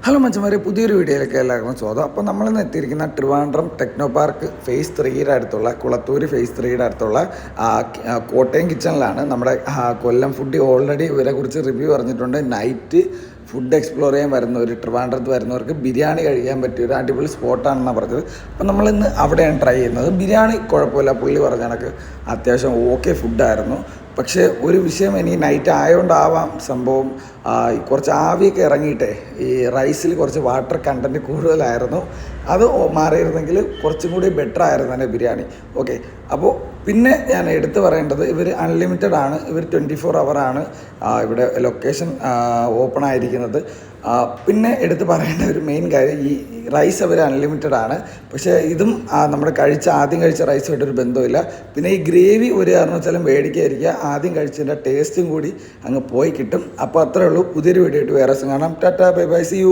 Hello മച്ചന്മാരെ, പുതിയൊരു വീഡിയോയിലേക്ക് എല്ലാവർക്കും സ്വാഗതം. അപ്പോൾ നമ്മളിന്ന് എത്തിയിരിക്കുന്ന ട്രിവാൻഡ്രം ടെക്നോ പാർക്ക് ഫേസ് 3യുടെ അടുത്തുള്ള കുളത്തൂർ ഫേസ് 3യുടെ അടുത്തുള്ള കോട്ടയം കിച്ചണിലാണ്. നമ്മുടെ കൊല്ലം ഫുഡ് ഓൾറെഡി ഇവരെ കുറിച്ച് റിവ്യൂ പറഞ്ഞിട്ടുണ്ട്. നൈറ്റ് ഫുഡ് എക്സ്പ്ലോർ ചെയ്യാൻ വരുന്നവർ, ട്രിവാൻഡ്രത്ത് വരുന്നവർക്ക് ബിരിയാണി കഴിക്കാൻ പറ്റിയ ഒരു അടിപൊളി സ്പോട്ടാണെന്നാണ് പറഞ്ഞത്. അപ്പോൾ നമ്മളിന്ന് അവിടെയാണ് ട്രൈ ചെയ്യുന്നത്. ബിരിയാണി കുഴപ്പമില്ല, പുള്ളി പറഞ്ഞ കണക്ക് അത്യാവശ്യം ഓക്കെ ഫുഡായിരുന്നു. പക്ഷേ ഒരു വിഷയം, ഇനി നൈറ്റ് ആയതുകൊണ്ടാവാം സംഭവം, കുറച്ച് ആവിയൊക്കെ ഇറങ്ങിയിട്ടേ ഈ റൈസിൽ കുറച്ച് വാട്ടർ കണ്ടൻറ്റ് കൂടുതലായിരുന്നു. അത് മാറിയിരുന്നെങ്കിൽ കുറച്ചും കൂടി ബെറ്റർ ആയിരുന്നു തന്നെ ബിരിയാണി. ഓക്കെ, അപ്പോൾ പിന്നെ ഞാൻ എടുത്തു പറയേണ്ടത്, ഇവർ അൺലിമിറ്റഡ് ആണ്. ഇവർ 24 ഹവറാണ് ഇവിടെ ലൊക്കേഷൻ ഓപ്പൺ ആയിരിക്കുന്നത്. പിന്നെ എടുത്ത് പറയേണ്ട ഒരു മെയിൻ കാര്യം, ഈ റൈസ് അവർ അൺലിമിറ്റഡ് ആണ്. പക്ഷേ ഇതും നമ്മുടെ ആദ്യം കഴിച്ച റൈസുമായിട്ടൊരു ബന്ധമില്ല. പിന്നെ ഈ ഗ്രേവി ഒരു കാരണവശാലും മേടിക്കാതിരിക്കുക, ആദ്യം കഴിച്ചതിൻ്റെ ടേസ്റ്റും കൂടി അങ്ങ് പോയി കിട്ടും. അപ്പോൾ അത്രേ ഉള്ളൂ. പുതിയൊരു വീഡിയോ ആയിട്ട് വേറെ കാണാം. Tata, bye bye, see U.